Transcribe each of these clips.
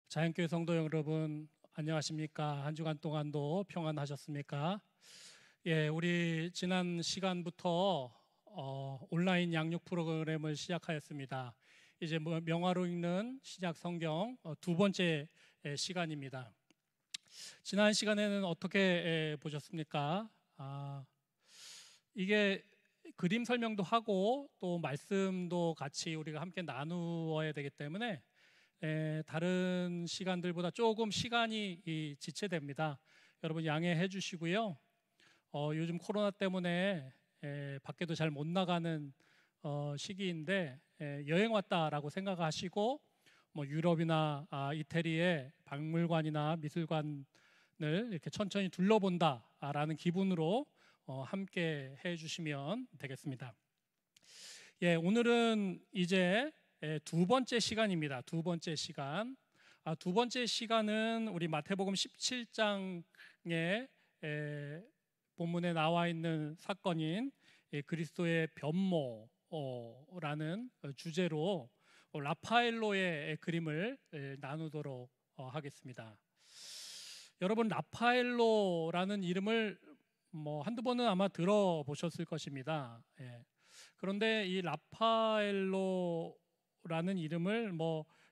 자연교회 성도 여러분, 안녕하십니까? 한 주간 동안도 평안하셨습니까? 우리 지난 시간부터 온라인 양육 프로그램을 시작하였습니다. 이제 명화로 읽는 신약 성경 두 번째 시간입니다. 지난 시간에는 어떻게 보셨습니까? 이게 그림 설명도 하고 또 말씀도 같이 우리가 함께 나누어야 되기 때문에 다른 시간들보다 조금 시간이 지체됩니다. 여러분 양해해 주시고요. 요즘 코로나 때문에 밖에도 잘 못 나가는 시기인데 여행 왔다라고 생각하시고 유럽이나 이태리의 박물관이나 미술관을 이렇게 천천히 둘러본다라는 기분으로 함께 해 주시면 되겠습니다. 오늘은 이제 두 번째 시간입니다. 두 번째 시간. 두 번째 시간은 우리 마태복음 17장의 본문에 나와 있는 사건인 그리스도의 변모라는 주제로 라파엘로의 그림을 나누도록 하겠습니다. 여러분, 라파엘로라는 이름을 한두 번은 아마 들어보셨을 것입니다. 그런데 이 라파엘로라는 이름을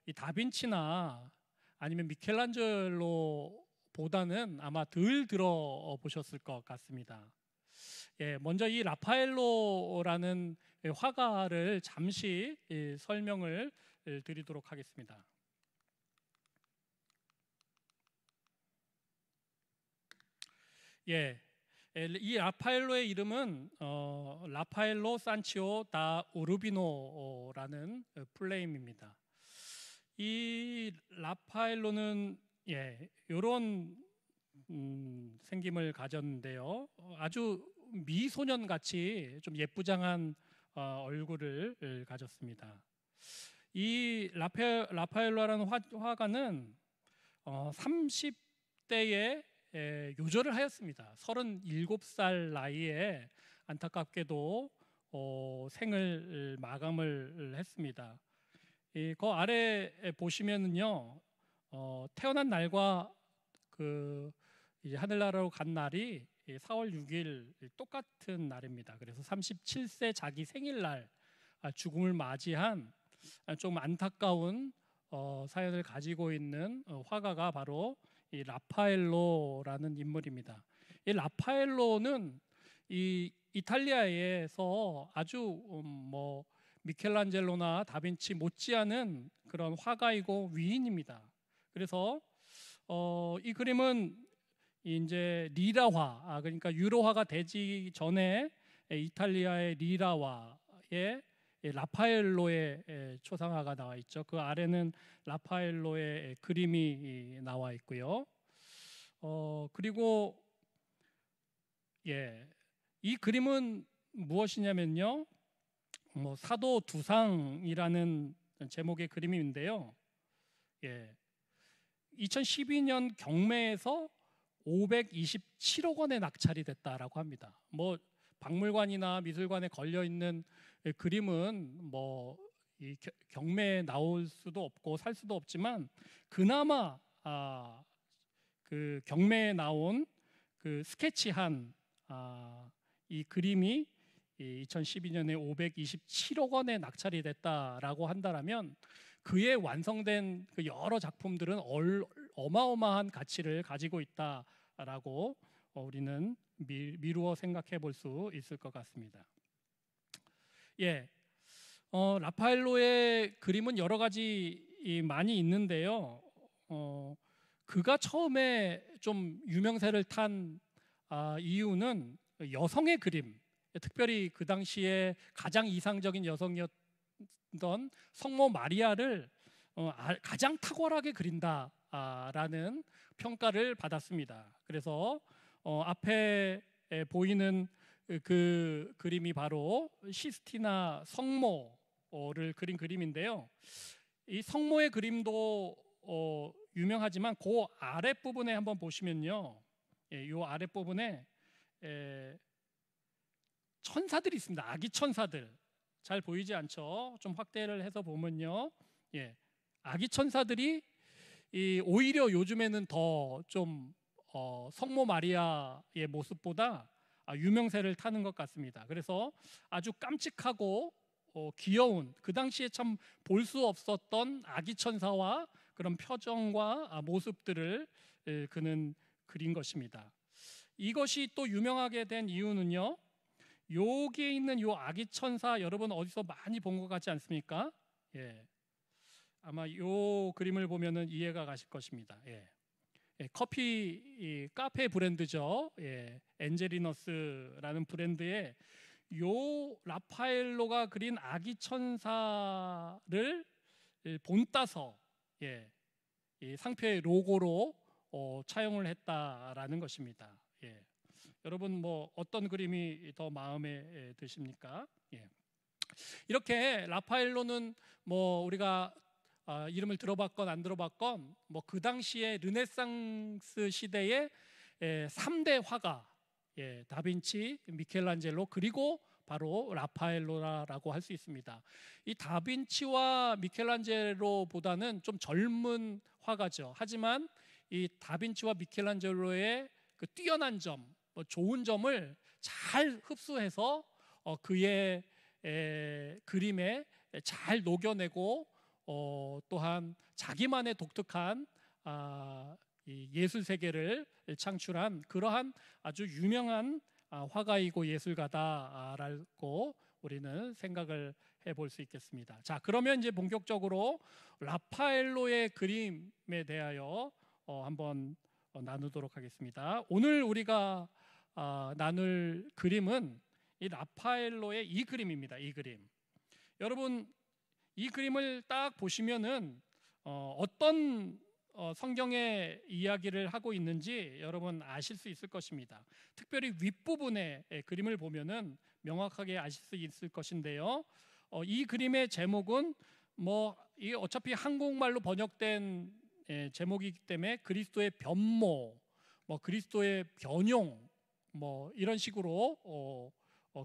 이 다빈치나 아니면 미켈란젤로보다는 아마 덜 들어보셨을 것 같습니다. 먼저 이 라파엘로라는 화가를 잠시 설명을 드리도록 하겠습니다. 이 라파엘로의 이름은 라파엘로 산치오 다 우르비노라는 플레임입니다. 이 라파엘로는 이런 생김을 가졌는데요. 아주 미소년 같이 좀 예쁘장한 얼굴을 가졌습니다. 이 라파엘로라는 화가는 30대에 요절을 하였습니다. 37살 나이에 안타깝게도 생을 마감을 했습니다. 그 아래 보시면은요, 태어난 날과 이제 하늘나라로 간 날이 4월 6일 똑같은 날입니다. 그래서 37세 자기 생일날 죽음을 맞이한 좀 안타까운 사연을 가지고 있는 화가가 바로 이 라파엘로라는 인물입니다. 이 라파엘로는 이 이탈리아에서 아주 미켈란젤로나 다빈치 못지않은 그런 화가이고 위인입니다. 그래서 이 그림은 이제 리라화, 그러니까 유로화가 되지 전에 이탈리아의 리라화의 라파엘로의 초상화가 나와 있죠. 그 아래는 라파엘로의 그림이 나와 있고요. 그리고 이 그림은 무엇이냐면요, 사도 두상이라는 제목의 그림인데요. 2012년 경매에서 527억 원에 낙찰이 됐다라고 합니다. 박물관이나 미술관에 걸려 있는 그림은 이 경매에 나올 수도 없고 살 수도 없지만 그나마 그 경매에 나온 그 스케치한 이 그림이 2012년에 527억 원에 낙찰이 됐다라고 한다면 그의 완성된 그 여러 작품들은 어마어마한 가치를 가지고 있다라고 우리는 미루어 생각해 볼 수 있을 것 같습니다. 라파엘로의 그림은 여러 가지 많이 있는데요. 그가 처음에 좀 유명세를 탄 이유는 여성의 그림, 특별히 그 당시에 가장 이상적인 여성이었던 성모 마리아를 가장 탁월하게 그린다라는 평가를 받았습니다. 그래서 앞에 보이는 그 그림이 바로 시스티나 성모를 그린 그림인데요. 이 성모의 그림도 유명하지만 그 아랫부분에 한번 보시면요, 이 아랫부분에 천사들이 있습니다. 아기 천사들. 잘 보이지 않죠? 좀 확대를 해서 보면요, 아기 천사들이 오히려 요즘에는 더 좀 성모 마리아의 모습보다 유명세를 타는 것 같습니다. 그래서 아주 깜찍하고 귀여운, 그 당시에 참 볼 수 없었던 아기 천사와 그런 표정과 모습들을 그는 그린 것입니다. 이것이 또 유명하게 된 이유는요, 여기에 있는 요 아기 천사, 여러분 어디서 많이 본 것 같지 않습니까? 예, 아마 요 그림을 보면은 이해가 가실 것입니다. 예. 커피 카페 브랜드죠. 예, 엔젤리너스라는 브랜드의 요 라파엘로가 그린 아기 천사를 본따서 이 상표의 로고로 차용을 했다라는 것입니다. 예. 여러분 뭐 어떤 그림이 더 마음에 드십니까? 예. 이렇게 라파엘로는 뭐 우리가 이름을 들어봤건 안 들어봤건 뭐 그 당시에 르네상스 시대의 3대 화가, 다빈치, 미켈란젤로, 그리고 바로 라파엘로라고 할 수 있습니다. 이 다빈치와 미켈란젤로보다는 좀 젊은 화가죠. 하지만 이 다빈치와 미켈란젤로의 그 뛰어난 점, 좋은 점을 잘 흡수해서 그의 그림에 잘 녹여내고 또한 자기만의 독특한 이 예술 세계를 창출한 그러한 아주 유명한 화가이고 예술가다라고 우리는 생각을 해볼 수 있겠습니다. 자, 그러면 이제 본격적으로 라파엘로의 그림에 대하여 한번 나누도록 하겠습니다. 오늘 우리가 나눌 그림은 이 라파엘로의 이 그림입니다. 이 그림. 여러분 이 그림을 딱 보시면은 어떤 성경의 이야기를 하고 있는지 여러분 아실 수 있을 것입니다. 특별히 윗부분의 그림을 보면은 명확하게 아실 수 있을 것인데요. 이 그림의 제목은 이 어차피 한국말로 번역된 제목이기 때문에 그리스도의 변모, 그리스도의 변용, 이런 식으로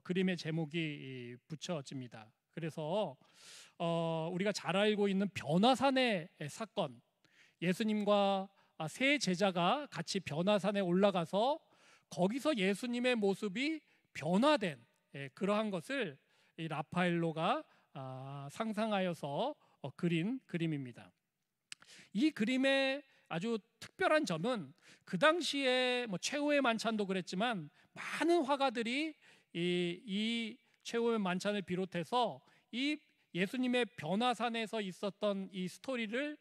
그림의 제목이 붙여집니다. 그래서 우리가 잘 알고 있는 변화산의 사건, 예수님과 세 제자가 같이 변화산에 올라가서 거기서 예수님의 모습이 변화된 그러한 것을 이 라파엘로가 상상하여서 그린 그림입니다. 이 그림의 아주 특별한 점은 그 당시에 최후의 만찬도 그랬지만 많은 화가들이 이 최후의 만찬을 비롯해서 이 예수님의 변화산에서 있었던 이 스토리를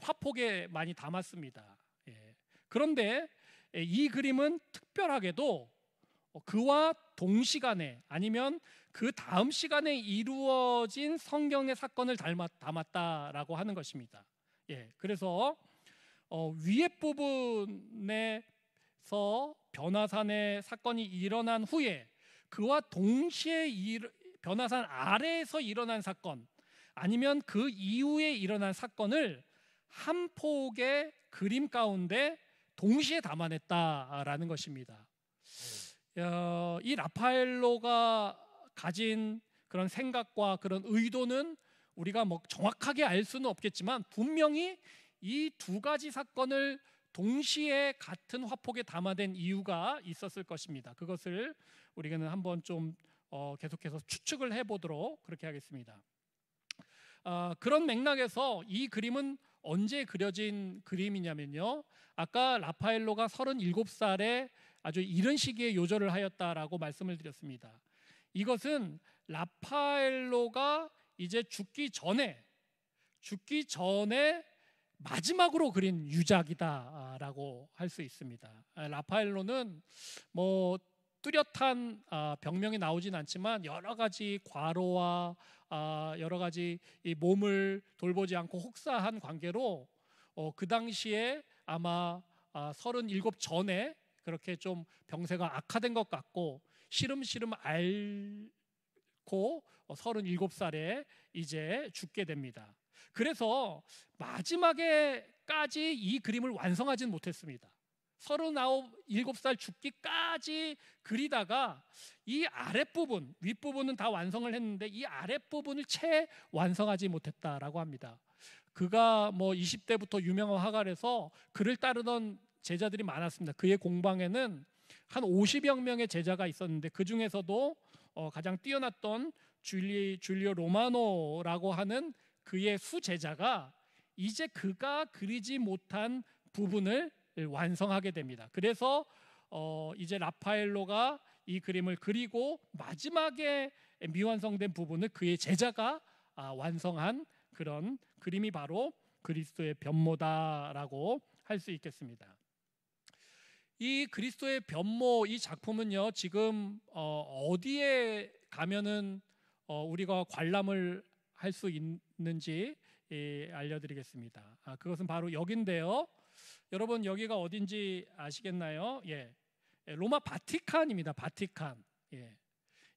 화폭에 많이 담았습니다. 그런데 이 그림은 특별하게도 그와 동시간에 아니면 그 다음 시간에 이루어진 성경의 사건을 담았다라고 하는 것입니다. 그래서 위에 부분에서 변화산의 사건이 일어난 후에 그와 동시에 변화산 아래에서 일어난 사건, 아니면 그 이후에 일어난 사건을 한 폭의 그림 가운데 동시에 담아냈다라는 것입니다. 이 라파엘로가 가진 그런 생각과 그런 의도는 우리가 정확하게 알 수는 없겠지만 분명히 이 두 가지 사건을 동시에 같은 화폭에 담아낸 이유가 있었을 것입니다. 그것을 우리는 한번 좀 계속해서 추측을 해보도록 그렇게 하겠습니다. 그런 맥락에서 이 그림은 언제 그려진 그림이냐면요, 아까 라파엘로가 37살에 아주 이른 시기에 요절을 하였다라고 말씀을 드렸습니다. 이것은 라파엘로가 이제 죽기 전에 마지막으로 그린 유작이다라고 할 수 있습니다. 라파엘로는 뚜렷한 병명이 나오진 않지만 여러 가지 과로와 여러 가지 이 몸을 돌보지 않고 혹사한 관계로 그 당시에 아마 37 전에 그렇게 좀 병세가 악화된 것 같고 시름시름 앓고 37살에 이제 죽게 됩니다. 그래서 마지막에까지 이 그림을 완성하지는 못했습니다. 37살 죽기까지 그리다가 이 아랫부분, 윗부분은 다 완성을 했는데 이 아랫부분을 채 완성하지 못했다라고 합니다. 그가 뭐 20대부터 유명한 화가라서 그를 따르던 제자들이 많았습니다. 그의 공방에는 한 50여 명의 제자가 있었는데 그 중에서도 가장 뛰어났던 줄리오 로마노라고 하는 그의 수제자가 이제 그가 그리지 못한 부분을 완성하게 됩니다. 그래서 이제 라파엘로가 이 그림을 그리고 마지막에 미완성된 부분을 그의 제자가 완성한 그런 그림이 바로 그리스도의 변모다라고 할 수 있겠습니다. 이 그리스도의 변모 이 작품은요, 지금 어디에 가면은 우리가 관람을 할 수 있는지 알려드리겠습니다. 그것은 바로 여기인데요. 여러분 여기가 어딘지 아시겠나요? 예, 로마 바티칸입니다. 바티칸. 예.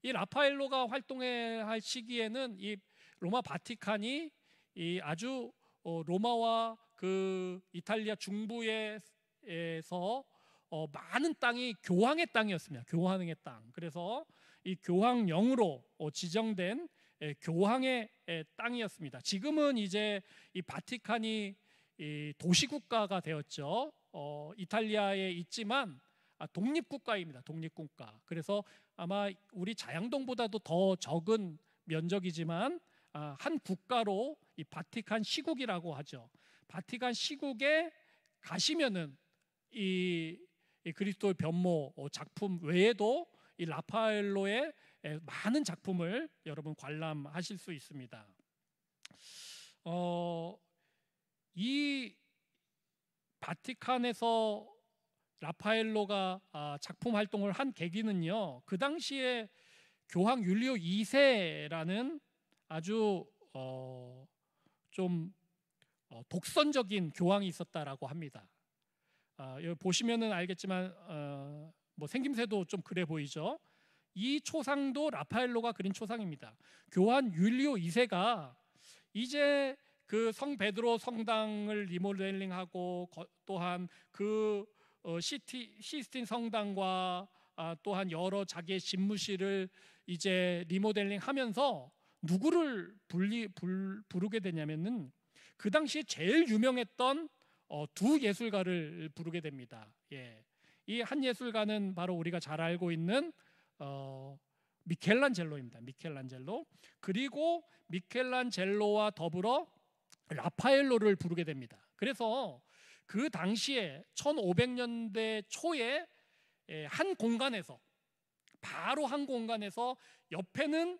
이 라파엘로가 활동할 시기에는 이 로마 바티칸이 이 아주 로마와 그 이탈리아 중부에서 많은 땅이 교황의 땅이었습니다. 교황의 땅. 그래서 이 교황령으로 지정된 교황의 땅이었습니다. 지금은 이제 이 바티칸이 이 도시국가가 되었죠. 이탈리아에 있지만 독립국가입니다. 독립국가. 그래서 아마 우리 자양동보다도 더 적은 면적이지만 한 국가로 이 바티칸 시국이라고 하죠. 바티칸 시국에 가시면은 이 그리스도의 변모 작품 외에도 이 라파엘로의 많은 작품을 여러분 관람하실 수 있습니다. 이 바티칸에서 라파엘로가 작품 활동을 한 계기는요, 그 당시에 교황 율리오 2세라는 아주 좀 독선적인 교황이 있었다라고 합니다. 여기 보시면은 알겠지만 뭐 생김새도 좀 그래 보이죠. 이 초상도 라파엘로가 그린 초상입니다. 교황 율리오 2세가 이제 그 성 베드로 성당을 리모델링하고 또한 그 시스틴 성당과 또한 여러 자기의 집무실을 이제 리모델링하면서 누구를 부르게 되냐면은 그 당시에 제일 유명했던 두 예술가를 부르게 됩니다. 예. 이 한 예술가는 바로 우리가 잘 알고 있는 미켈란젤로입니다. 미켈란젤로. 그리고 미켈란젤로와 더불어 라파엘로를 부르게 됩니다. 그래서 그 당시에 1500년대 초에 한 공간에서 바로 한 공간에서 옆에는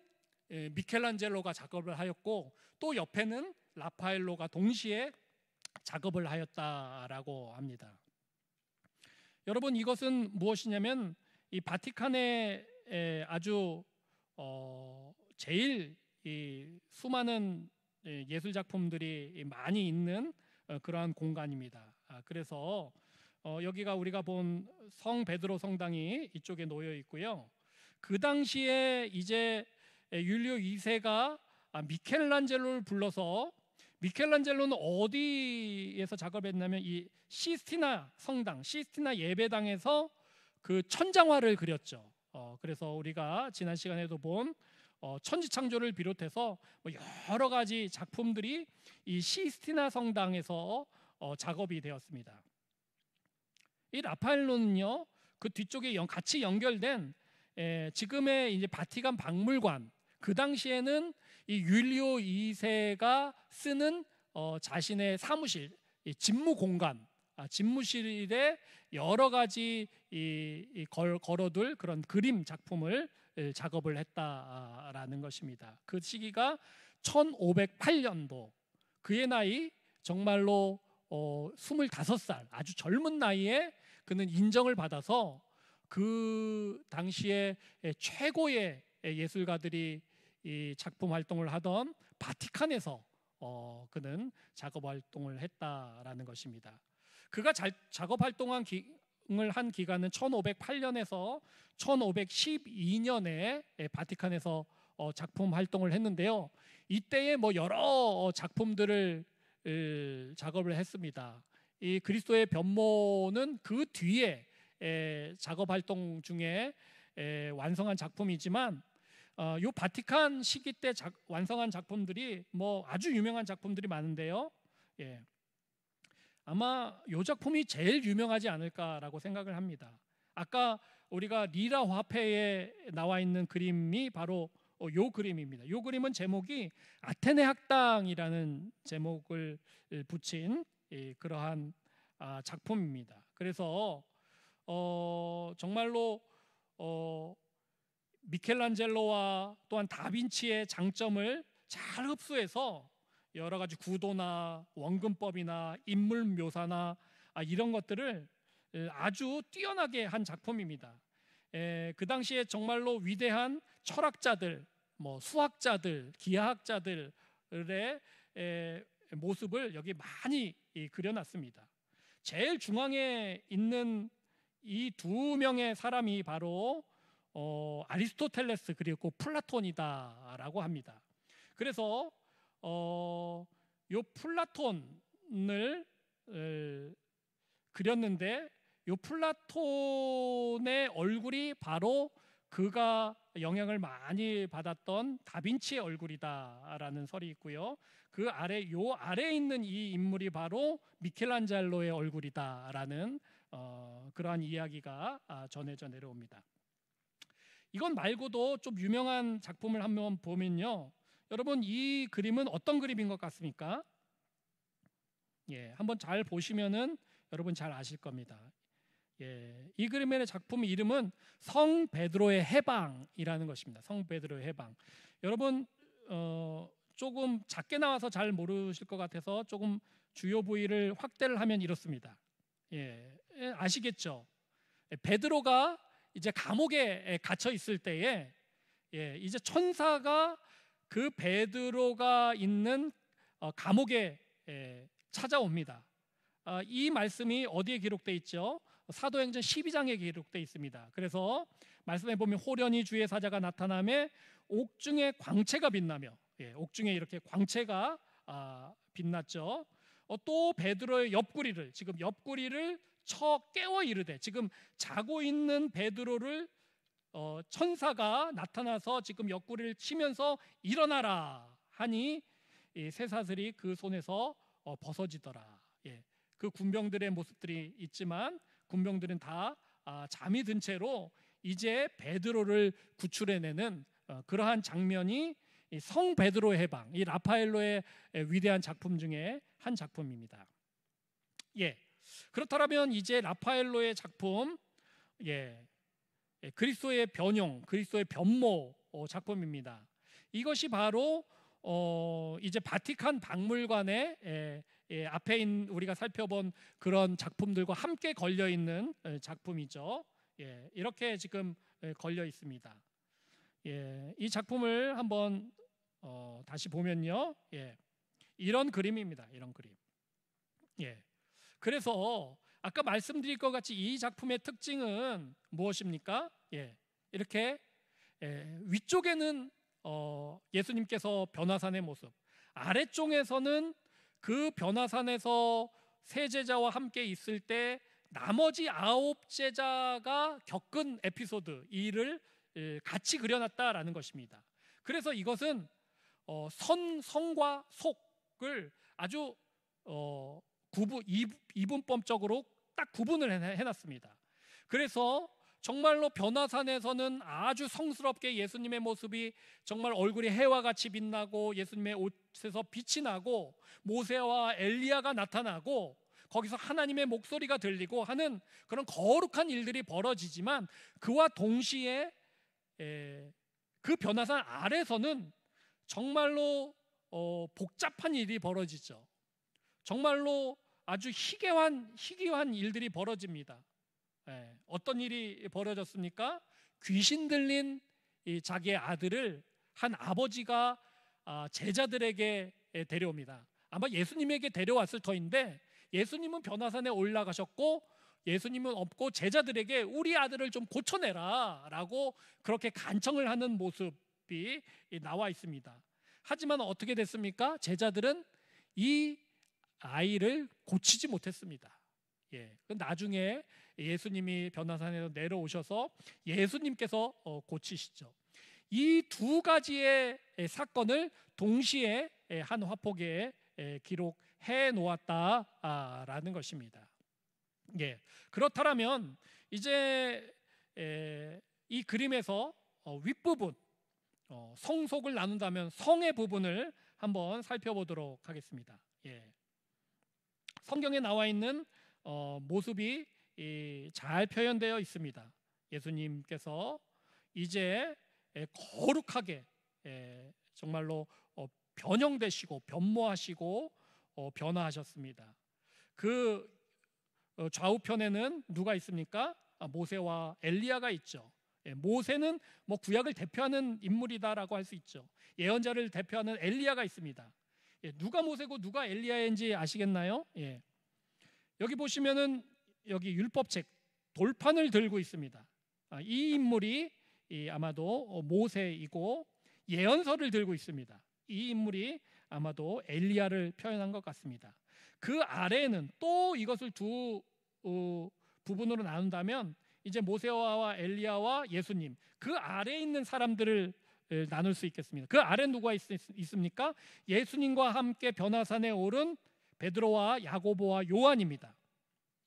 미켈란젤로가 작업을 하였고 또 옆에는 라파엘로가 동시에 작업을 하였다라고 합니다. 여러분 이것은 무엇이냐면 이 바티칸에 아주 제일 수많은 예술 작품들이 많이 있는 그러한 공간입니다. 그래서 여기가 우리가 본 성 베드로 성당이 이쪽에 놓여 있고요. 그 당시에 이제 율리오 2세가 미켈란젤로를 불러서 미켈란젤로는 어디에서 작업했냐면 이 시스티나 성당, 시스티나 예배당에서 그 천장화를 그렸죠. 그래서 우리가 지난 시간에도 본 천지창조를 비롯해서 여러 가지 작품들이 이 시스티나 성당에서 작업이 되었습니다. 이 라파엘로는요, 그 뒤쪽에 같이 연결된 지금의 이제 바티칸 박물관, 그 당시에는 이 율리오 2세가 쓰는 자신의 사무실, 집무 공간, 집무실에 여러 가지 걸어둘 그런 그림 작품을 작업을 했다라는 것입니다. 그 시기가 1508년도. 그의 나이 정말로 25살, 아주 젊은 나이에 그는 인정을 받아서 그 당시에 최고의 예술가들이 이 작품 활동을 하던 바티칸에서 그는 작업 활동을 했다라는 것입니다. 그가 작업 활동을 한 기간은 1508년에서 1512년에 바티칸에서 작품 활동을 했는데요. 이때에 뭐 여러 작품들을 작업을 했습니다. 이 그리스도의 변모는 그 뒤에 작업 활동 중에 완성한 작품이지만 이 바티칸 시기 때 완성한 작품들이 뭐 아주 유명한 작품들이 많은데요. 예. 아마 이 작품이 제일 유명하지 않을까라고 생각을 합니다. 아까 우리가 리라 화폐에 나와 있는 그림이 바로 요 그림입니다. 요 그림은 제목이 아테네 학당이라는 제목을 붙인 그러한 작품입니다. 그래서 정말로 미켈란젤로와 또한 다빈치의 장점을 잘 흡수해서 여러 가지 구도나 원근법이나 인물 묘사나 이런 것들을 아주 뛰어나게 한 작품입니다. 그 당시에 정말로 위대한 철학자들, 수학자들, 기하학자들의 모습을 여기 많이 그려놨습니다. 제일 중앙에 있는 이 두 명의 사람이 바로 아리스토텔레스 그리고 플라톤이다라고 합니다. 그래서 요 플라톤을 그렸는데 요 플라톤의 얼굴이 바로 그가 영향을 많이 받았던 다빈치의 얼굴이다라는 설이 있고요. 그 아래 요 아래에 있는 이 인물이 바로 미켈란젤로의 얼굴이다라는 그러한 이야기가 전해져 내려옵니다. 이건 말고도 좀 유명한 작품을 한번 보면요. 여러분 이 그림은 어떤 그림인 것 같습니까? 예, 한번 잘 보시면은 여러분 잘 아실 겁니다. 예, 이 그림의 작품 이름은 성 베드로의 해방이라는 것입니다. 성 베드로의 해방. 여러분 조금 작게 나와서 잘 모르실 것 같아서 조금 주요 부위를 확대를 하면 이렇습니다. 예, 아시겠죠? 베드로가 이제 감옥에 갇혀 있을 때에 이제 천사가 그 베드로가 있는 감옥에 찾아옵니다. 이 말씀이 어디에 기록되어 있죠? 사도행전 12장에 기록되어 있습니다. 그래서 말씀해 보면 호련히 주의 사자가 나타나며 옥중에 광채가 빛나며, 옥중에 이렇게 광채가 빛났죠. 또 베드로의 옆구리를 쳐 깨워 이르되, 지금 자고 있는 베드로를 천사가 나타나서 지금 옆구리를 치면서 일어나라 하니 쇠사슬이 그 손에서 벗어지더라. 그 군병들의 모습들이 있지만 군병들은 다 잠이 든 채로 이제 베드로를 구출해내는 그러한 장면이 성 베드로의 해방, 이 라파엘로의 위대한 작품 중에 한 작품입니다. 그렇다면 이제 라파엘로의 작품, 그리스도의 변형, 그리스도의 변모 작품입니다. 이것이 바로 이제 바티칸 박물관에 앞에 우리가 살펴본 그런 작품들과 함께 걸려 있는 작품이죠. 이렇게 지금 걸려 있습니다. 이 작품을 한번 다시 보면요, 이런 그림입니다. 이런 그림. 그래서 아까 말씀드릴 것 같이 이 작품의 특징은 무엇입니까? 이렇게 위쪽에는 예수님께서 변화산의 모습, 아래쪽에서는 그 변화산에서 세 제자와 함께 있을 때 나머지 9 제자가 겪은 에피소드, 이를 같이 그려놨다라는 것입니다. 그래서 이것은 성과 속을 아주 이분법적으로 딱 구분을 해놨습니다. 그래서 정말로 변화산에서는 아주 성스럽게 예수님의 모습이 정말 얼굴이 해와 같이 빛나고 예수님의 옷에서 빛이 나고 모세와 엘리야가 나타나고 거기서 하나님의 목소리가 들리고 하는 그런 거룩한 일들이 벌어지지만, 그와 동시에 그 변화산 아래서는 정말로 복잡한 일이 벌어지죠. 정말로 아주 희귀한 일들이 벌어집니다. 어떤 일이 벌어졌습니까? 귀신 들린 자기의 아들을 한 아버지가 제자들에게 데려옵니다. 아마 예수님에게 데려왔을 터인데, 예수님은 변화산에 올라가셨고 예수님은 없고 제자들에게 우리 아들을 좀 고쳐내라 라고 그렇게 간청을 하는 모습이 나와 있습니다. 하지만 어떻게 됐습니까? 제자들은 이 아이를 고치지 못했습니다. 나중에 예수님이 변화산에서 내려오셔서 예수님께서 고치시죠. 이 두 가지의 사건을 동시에 한 화폭에 해 놓았다라는 것입니다. 예, 그렇다면 이제 이 그림에서 윗부분 성속을 나눈다면 성의 부분을 한번 살펴보도록 하겠습니다. 예. 성경에 나와 있는 모습이 잘 표현되어 있습니다. 예수님께서 이제 거룩하게 정말로 변형되시고 변모하시고 변화하셨습니다. 그 좌우편에는 누가 있습니까? 모세와 엘리야가 있죠. 모세는 뭐 구약을 대표하는 인물이다라고 할 수 있죠. 예언자를 대표하는 엘리야가 있습니다. 누가 모세고 누가 엘리야인지 아시겠나요? 여기 보시면은 여기 율법책 돌판을 들고 있습니다. 이 인물이 아마도 모세이고 예언서를 들고 있습니다. 이 인물이 아마도 엘리야를 표현한 것 같습니다. 그 아래에는 또 이것을 두 부분으로 나눈다면 이제 모세와 엘리야와 예수님, 그 아래에 있는 사람들을 나눌 수 있겠습니다. 그 아래 누가 있습니까? 예수님과 함께 변화산에 오른 베드로와 야고보와 요한입니다.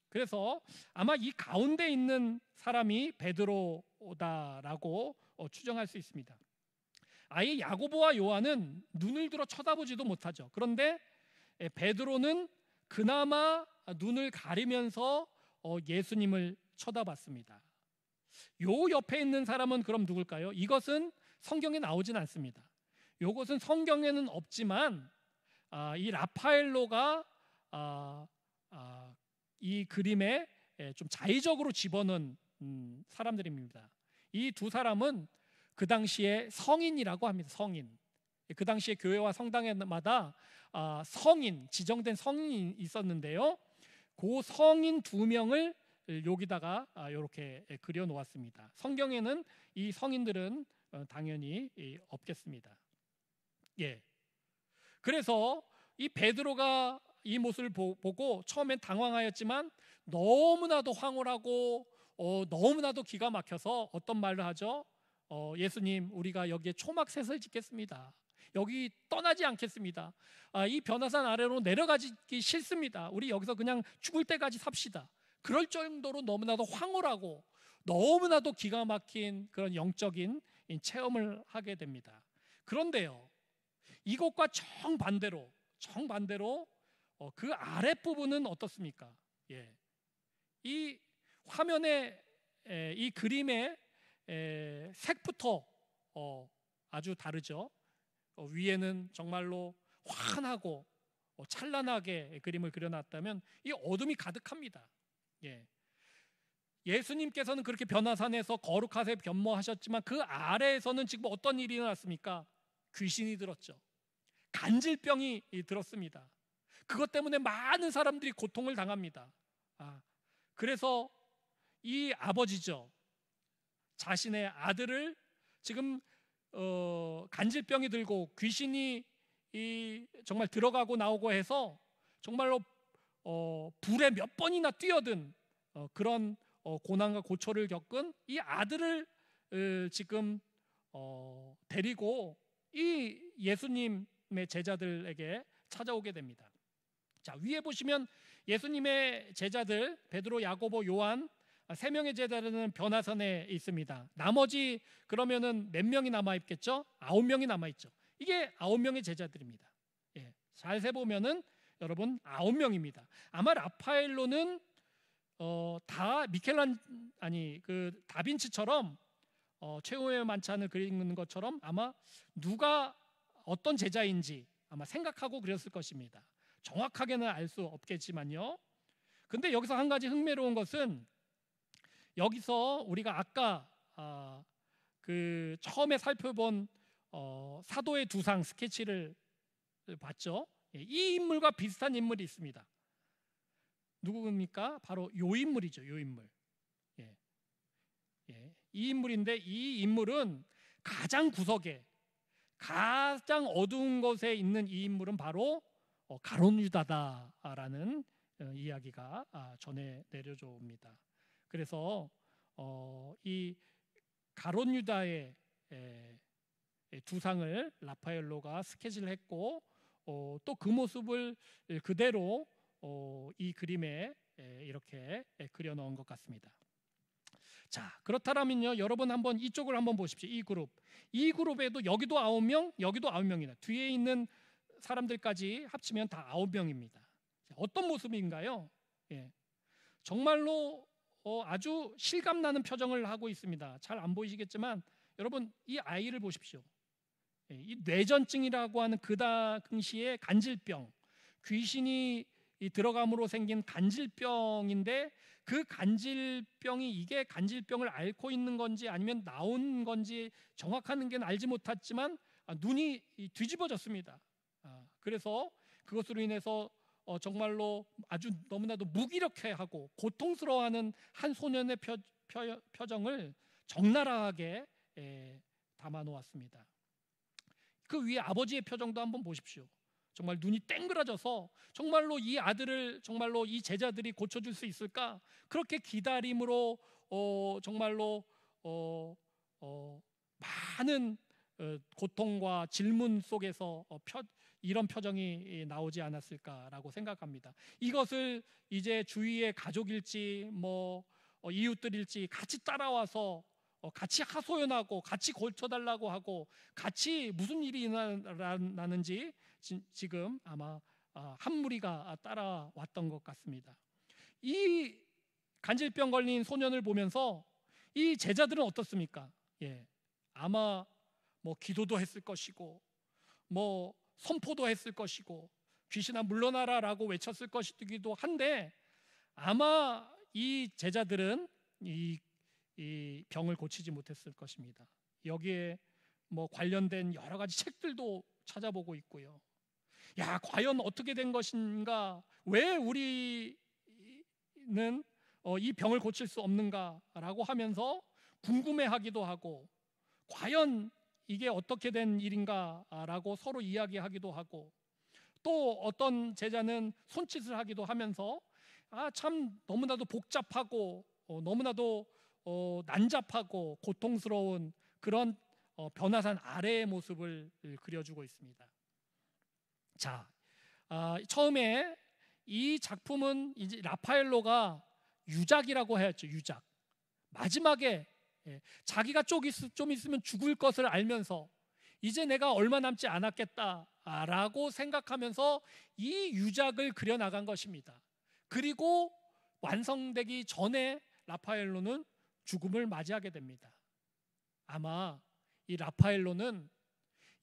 그래서 아마 이 가운데 있는 사람이 베드로다라고 추정할 수 있습니다. 아예 야고보와 요한은 눈을 들어 쳐다보지도 못하죠. 그런데 베드로는 그나마 눈을 가리면서 예수님을 쳐다봤습니다. 요 옆에 있는 사람은 그럼 누굴까요? 이것은 성경에 나오진 않습니다. 이것은 성경에는 없지만 이 라파엘로가 이 그림에 좀 자의적으로 집어넣은 사람들입니다. 이 두 사람은 그 당시에 성인이라고 합니다. 성인. 그 당시에 교회와 성당마다 성인, 지정된 성인이 있었는데요. 그 성인 2명을 여기다가 이렇게 그려 놓았습니다. 성경에는 이 성인들은 당연히 없겠습니다. 예. 그래서 이 베드로가 이 모습을 보고 처음엔 당황하였지만 너무나도 황홀하고 너무나도 기가 막혀서 어떤 말을 하죠? 예수님, 우리가 여기에 초막셋을 짓겠습니다. 여기 떠나지 않겠습니다. 이 변화산 아래로 내려가기 싫습니다. 우리 여기서 그냥 죽을 때까지 삽시다. 그럴 정도로 너무나도 황홀하고 너무나도 기가 막힌 그런 영적인 체험을 하게 됩니다. 그런데요, 이것과 정반대로 그 아랫부분은 어떻습니까? 이 화면에 이 그림의 색부터 아주 다르죠. 위에는 정말로 환하고 찬란하게 그림을 그려놨다면 이 어둠이 가득합니다. 예수님께서는 그렇게 변화산에서 거룩하게 변모하셨지만 그 아래에서는 지금 어떤 일이 일어났습니까? 귀신이 들었죠. 간질병이 들었습니다. 그것 때문에 많은 사람들이 고통을 당합니다. 그래서 이 아버지죠, 자신의 아들을 지금 간질병이 들고 귀신이 정말 들어가고 나오고 해서 정말로 불에 몇 번이나 뛰어든 그런 고난과 고초를 겪은 이 아들을 지금 데리고 이 예수님의 제자들에게 찾아오게 됩니다. 자, 위에 보시면 예수님의 제자들 베드로, 야고보, 요한 3명의 제자들은 변화산에 있습니다. 나머지 그러면은 몇 명이 남아 있겠죠? 9명이 남아 있죠. 이게 9명의 제자들입니다. 잘 세보면은 여러분 9명입니다. 아마 라파엘로는 다 그 다빈치처럼 최후의 만찬을 그리는 것처럼 아마 누가 어떤 제자인지 아마 생각하고 그렸을 것입니다. 정확하게는 알 수 없겠지만요. 근데 여기서 한 가지 흥미로운 것은 여기서 우리가 아까 그 처음에 살펴본 사도의 두상 스케치를 봤죠. 이 인물과 비슷한 인물이 있습니다. 누구입니까? 바로 요 인물이죠. 요 인물. 이 인물인데 이 인물은 가장 구석에 가장 어두운 곳에 있는 이 인물은 바로 가룟 유다다라는 이야기가 전해 내려져 옵니다. 그래서 이 가룟 유다의 두상을 라파엘로가 스케치를 했고 또 그 모습을 그대로 이 그림에 이렇게 그려 넣은 것 같습니다. 자, 그렇다면요, 여러분 한번 이쪽을 한번 보십시오. 이 그룹에도 여기도 9명, 여기도 9명이다. 뒤에 있는 사람들까지 합치면 다 9명입니다. 어떤 모습인가요? 예, 정말로 아주 실감나는 표정을 하고 있습니다. 잘 안 보이시겠지만 여러분 이 아이를 보십시오. 예, 이 뇌전증이라고 하는 그 당시의 간질병, 귀신이 들어감으로 생긴 간질병인데, 그 간질병이 이게 간질병을 앓고 있는 건지 아니면 나온 건지 정확한 게 알지 못했지만 눈이 뒤집어졌습니다. 그래서 그것으로 인해서 정말로 아주 너무나도 무기력해하고 고통스러워하는 한 소년의 표정을 적나라하게 담아 놓았습니다. 그 위에 아버지의 표정도 한번 보십시오. 정말 눈이 땡그라져서 정말로 이 아들을 정말로 이 제자들이 고쳐줄 수 있을까? 그렇게 기다림으로 정말로 많은 고통과 질문 속에서 이런 표정이 나오지 않았을까라고 생각합니다. 이것을 이제 주위의 가족일지 이웃들일지 같이 따라와서 같이 하소연하고 같이 고쳐달라고 하고 같이 무슨 일이 나는지 지금 아마 한 무리가 따라왔던 것 같습니다. 이 간질병 걸린 소년을 보면서 이 제자들은 어떻습니까? 아마 기도도 했을 것이고 선포도 했을 것이고 귀신아 물러나라라고 외쳤을 것이기도 한데, 아마 이 제자들은 이 병을 고치지 못했을 것입니다. 여기에 관련된 여러 가지 책들도 찾아보고 있고요. 야, 과연 어떻게 된 것인가? 왜 우리는 이 병을 고칠 수 없는가라고 하면서 궁금해하기도 하고, 과연 이게 어떻게 된 일인가라고 서로 이야기하기도 하고, 또 어떤 제자는 손짓을 하기도 하면서 참 너무나도 복잡하고 너무나도 난잡하고 고통스러운 그런 변화산 아래의 모습을 그려주고 있습니다. 자, 처음에 이 작품은 이제 라파엘로가 유작이라고 하였죠. 유작. 마지막에 자기가 좀 있으면 죽을 것을 알면서 이제 내가 얼마 남지 않았겠다라고 생각하면서 이 유작을 그려나간 것입니다. 그리고 완성되기 전에 라파엘로는 죽음을 맞이하게 됩니다. 아마 이 라파엘로는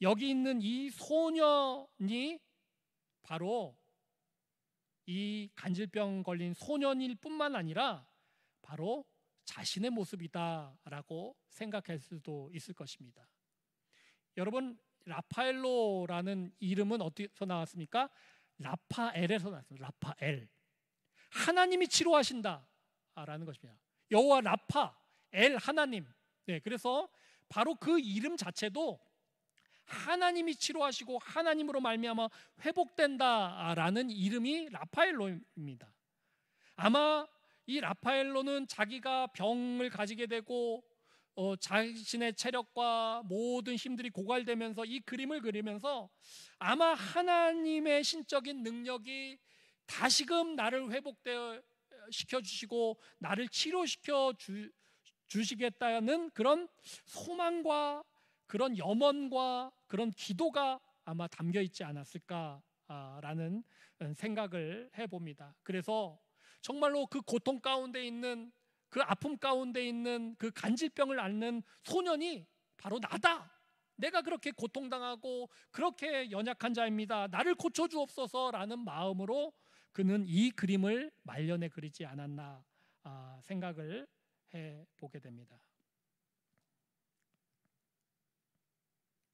여기 있는 이 소년이 바로 이 간질병 걸린 소년일 뿐만 아니라 바로 자신의 모습이다라고 생각할 수도 있을 것입니다. 여러분, 라파엘로라는 이름은 어디서 나왔습니까? 라파엘에서 나왔습니다. 라파엘. 하나님이 치료하신다라는 것입니다. 여호와 라파, 엘 하나님. 그래서 바로 그 이름 자체도 하나님이 치료하시고 하나님으로 말미암아 회복된다라는 이름이 라파엘로입니다. 아마 이 라파엘로는 자기가 병을 가지게 되고 자신의 체력과 모든 힘들이 고갈되면서 이 그림을 그리면서 아마 하나님의 신적인 능력이 다시금 나를 회복시켜 주시고 나를 치료시켜 주시겠다는 그런 소망과 그런 염원과 그런 기도가 아마 담겨 있지 않았을까라는 생각을 해봅니다. 그래서 정말로 그 고통 가운데 있는, 그 아픔 가운데 있는 그 간질병을 앓는 소년이 바로 나다. 내가 그렇게 고통당하고 그렇게 연약한 자입니다. 나를 고쳐주옵소서라는 마음으로 그는 이 그림을 말년에 그리지 않았나 생각을 해보게 됩니다.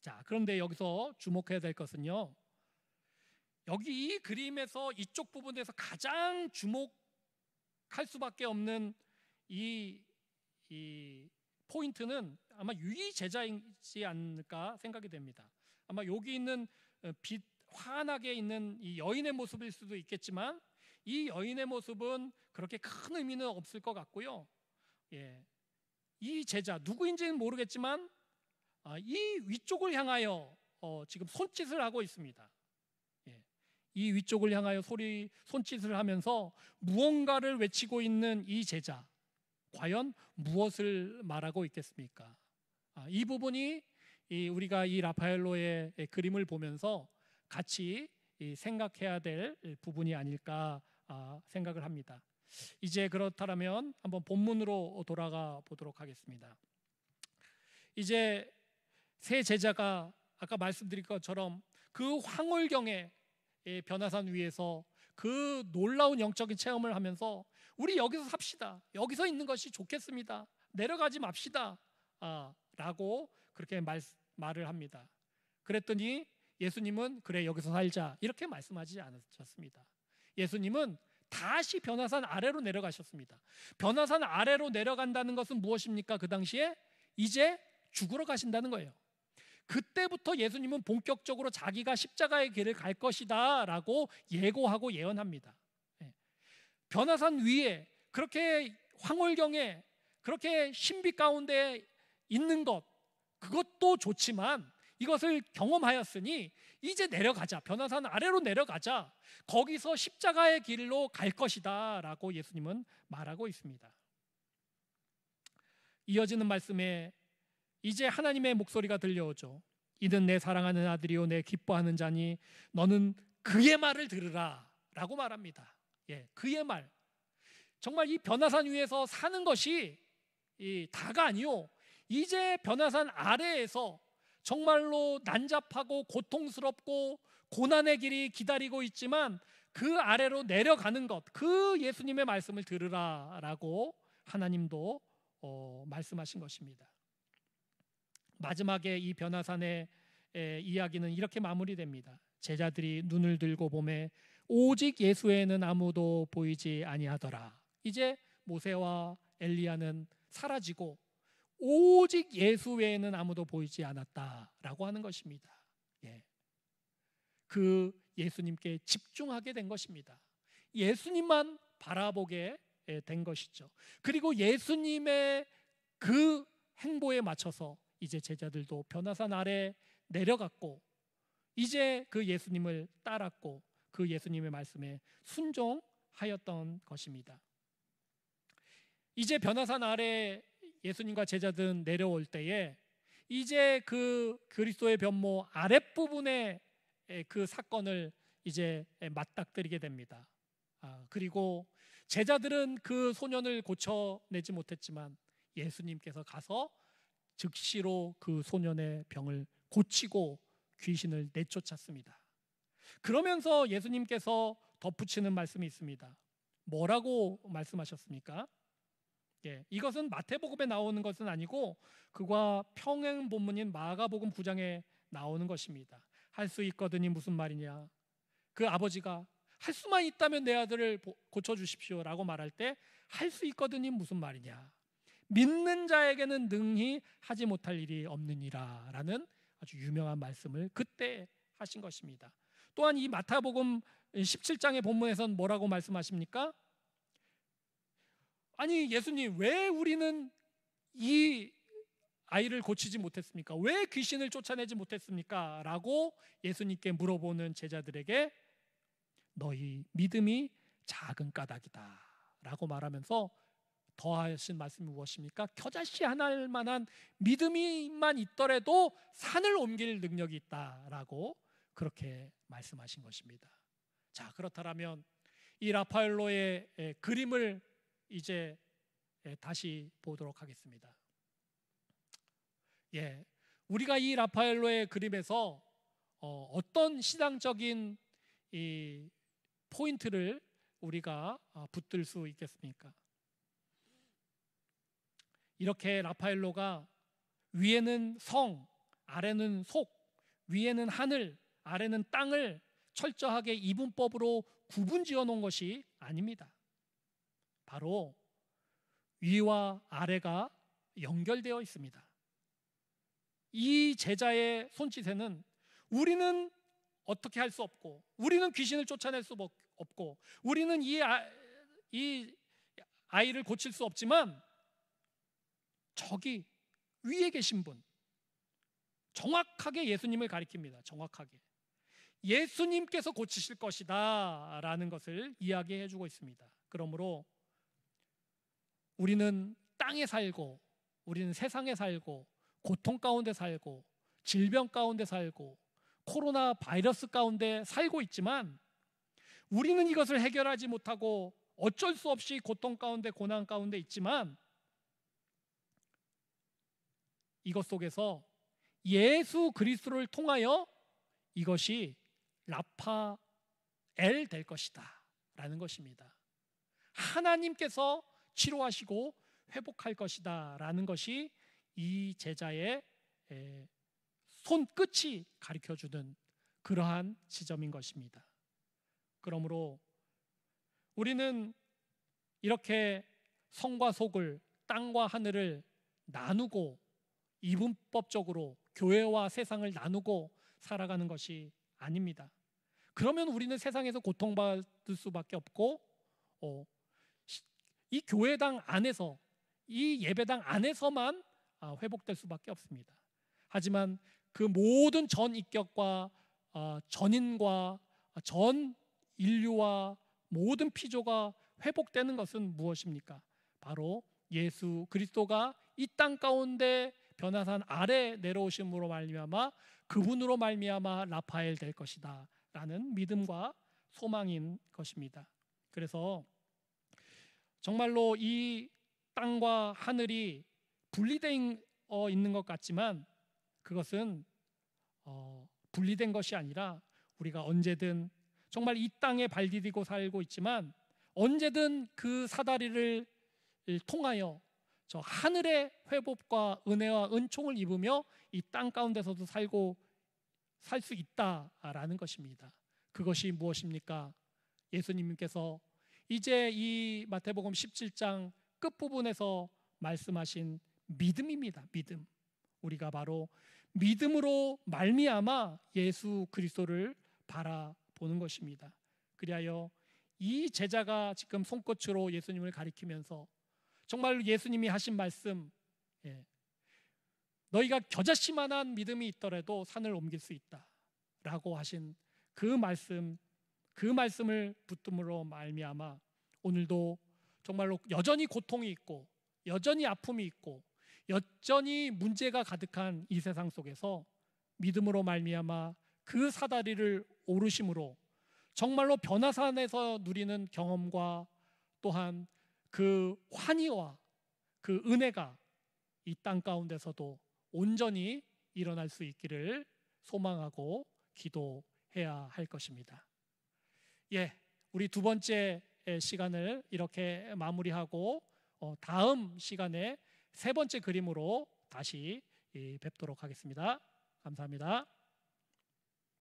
자, 그런데 여기서 주목해야 될 것은요, 여기 이 그림에서 이쪽 부분에서 가장 주목할 수밖에 없는 이 포인트는 아마 유이 제자이지 않을까 생각이 됩니다. 아마 여기 있는 빛 환하게 있는 이 여인의 모습일 수도 있겠지만 이 여인의 모습은 그렇게 큰 의미는 없을 것 같고요. 이 제자 누구인지는 모르겠지만 이 위쪽을 향하여 지금 손짓을 하고 있습니다. 이 위쪽을 향하여 손짓을 하면서 무언가를 외치고 있는 이 제자, 과연 무엇을 말하고 있겠습니까? 이 부분이 우리가 이 라파엘로의 그림을 보면서 같이 생각해야 될 부분이 아닐까 생각을 합니다. 이제 그렇다면 한번 본문으로 돌아가 보도록 하겠습니다. 이제 세 제자가 아까 말씀드린 것처럼 그 황홀경의 변화산 위에서 그 놀라운 영적인 체험을 하면서 우리 여기서 삽시다, 여기서 있는 것이 좋겠습니다, 내려가지 맙시다 라고 그렇게 말을 합니다. 그랬더니 예수님은 그래 여기서 살자 이렇게 말씀하지 않으셨습니다. 예수님은 다시 변화산 아래로 내려가셨습니다. 변화산 아래로 내려간다는 것은 무엇입니까? 그 당시에 이제 죽으러 가신다는 거예요. 그때부터 예수님은 본격적으로 자기가 십자가의 길을 갈 것이다 라고 예고하고 예언합니다. 변화산 위에 그렇게 황홀경에 그렇게 신비 가운데 있는 것, 그것도 좋지만 이것을 경험하였으니 이제 내려가자, 변화산 아래로 내려가자, 거기서 십자가의 길로 갈 것이다 라고 예수님은 말하고 있습니다. 이어지는 말씀에 이제 하나님의 목소리가 들려오죠. 이는 내 사랑하는 아들이요 내 기뻐하는 자니 너는 그의 말을 들으라 라고 말합니다. 그의 말. 정말 이 변화산 위에서 사는 것이 다가 아니요, 이제 변화산 아래에서 정말로 난잡하고 고통스럽고 고난의 길이 기다리고 있지만 그 아래로 내려가는 것, 그 예수님의 말씀을 들으라 라고 하나님도 말씀하신 것입니다. 마지막에 이 변화산의 이야기는 이렇게 마무리됩니다. 제자들이 눈을 들고 보매 오직 예수 외에는 아무도 보이지 아니하더라. 이제 모세와 엘리야는 사라지고 오직 예수 외에는 아무도 보이지 않았다라고 하는 것입니다. 그 예수님께 집중하게 된 것입니다. 예수님만 바라보게 된 것이죠. 그리고 예수님의 그 행보에 맞춰서 이제 제자들도 변화산 아래 내려갔고 이제 그 예수님을 따랐고 그 예수님의 말씀에 순종하였던 것입니다. 이제 변화산 아래 예수님과 제자들은 내려올 때에 이제 그 그리스도의 변모 아랫부분에 그 사건을 이제 맞닥뜨리게 됩니다. 그리고 제자들은 그 소년을 고쳐내지 못했지만 예수님께서 가서 즉시로 그 소년의 병을 고치고 귀신을 내쫓았습니다. 그러면서 예수님께서 덧붙이는 말씀이 있습니다. 뭐라고 말씀하셨습니까? 이것은 마태복음에 나오는 것은 아니고 그와 평행 본문인 마가복음 9장에 나오는 것입니다. 할 수 있거든이 무슨 말이냐? 그 아버지가 할 수만 있다면 내 아들을 고쳐주십시오 라고 말할 때 할 수 있거든이 무슨 말이냐? 믿는 자에게는 능히 하지 못할 일이 없느니라 라는 아주 유명한 말씀을 그때 하신 것입니다. 또한 이 마태복음 17장의 본문에서는 뭐라고 말씀하십니까? 아니 예수님, 왜 우리는 이 아이를 고치지 못했습니까? 왜 귀신을 쫓아내지 못했습니까? 라고 예수님께 물어보는 제자들에게 너희 믿음이 작은 까닭이다 라고 말하면서 더하신 말씀이 무엇입니까? 겨자씨 하나일 만한 믿음이만 있더라도 산을 옮길 능력이 있다라고 그렇게 말씀하신 것입니다. 자, 그렇다면 이 라파엘로의 그림을 이제 다시 보도록 하겠습니다. 우리가 이 라파엘로의 그림에서 어떤 신앙적인 이 포인트를 우리가 붙들 수 있겠습니까? 이렇게 라파엘로가 위에는 성, 아래는 속, 위에는 하늘, 아래는 땅을 철저하게 이분법으로 구분지어 놓은 것이 아닙니다. 바로 위와 아래가 연결되어 있습니다. 이 제자의 손짓에는 우리는 어떻게 할 수 없고, 우리는 귀신을 쫓아낼 수 없고, 우리는 이 아이를 고칠 수 없지만 저기 위에 계신 분, 정확하게 예수님을 가리킵니다. 정확하게 예수님께서 고치실 것이다 라는 것을 이야기해 주고 있습니다. 그러므로 우리는 땅에 살고, 우리는 세상에 살고, 고통 가운데 살고, 질병 가운데 살고, 코로나 바이러스 가운데 살고 있지만 우리는 이것을 해결하지 못하고 어쩔 수 없이 고통 가운데, 고난 가운데 있지만 이것 속에서 예수 그리스도를 통하여 이것이 라파엘 될 것이다 라는 것입니다. 하나님께서 치료하시고 회복할 것이다 라는 것이 이 제자의 손끝이 가르쳐주는 그러한 지점인 것입니다. 그러므로 우리는 이렇게 성과 속을, 땅과 하늘을 나누고 이분법적으로 교회와 세상을 나누고 살아가는 것이 아닙니다. 그러면 우리는 세상에서 고통받을 수밖에 없고 이 교회당 안에서, 이 예배당 안에서만 회복될 수밖에 없습니다. 하지만 그 모든 전 인격과 전인과 전 인류와 모든 피조가 회복되는 것은 무엇입니까? 바로 예수 그리스도가 이 땅 가운데 변화산 아래 내려오심으로 말미암아 그분으로 말미암아 라파엘 될 것이다 라는 믿음과 소망인 것입니다. 그래서 정말로 이 땅과 하늘이 분리되어 있는 것 같지만 그것은 분리된 것이 아니라 우리가 언제든 정말 이 땅에 발 디디고 살고 있지만 언제든 그 사다리를 통하여 저 하늘의 회복과 은혜와 은총을 입으며 이 땅 가운데서도 살 수 있다라는 것입니다. 그것이 무엇입니까? 예수님께서 이제 이 마태복음 17장 끝부분에서 말씀하신 믿음입니다. 믿음. 우리가 바로 믿음으로 말미암아 예수 그리스도를 바라보는 것입니다. 그리하여 이 제자가 지금 손끝으로 예수님을 가리키면서 정말 예수님이 하신 말씀, 너희가 겨자씨만한 믿음이 있더라도 산을 옮길 수 있다 라고 하신 그 말씀을 붙듦으로 말미암아 오늘도 정말로 여전히 고통이 있고 여전히 아픔이 있고 여전히 문제가 가득한 이 세상 속에서 믿음으로 말미암아 그 사다리를 오르심으로 정말로 변화산에서 누리는 경험과 또한 그 환희와 그 은혜가 이 땅 가운데서도 온전히 일어날 수 있기를 소망하고 기도해야 할 것입니다. 우리 두 번째 시간을 이렇게 마무리하고 다음 시간에 세 번째 그림으로 다시 뵙도록 하겠습니다. 감사합니다.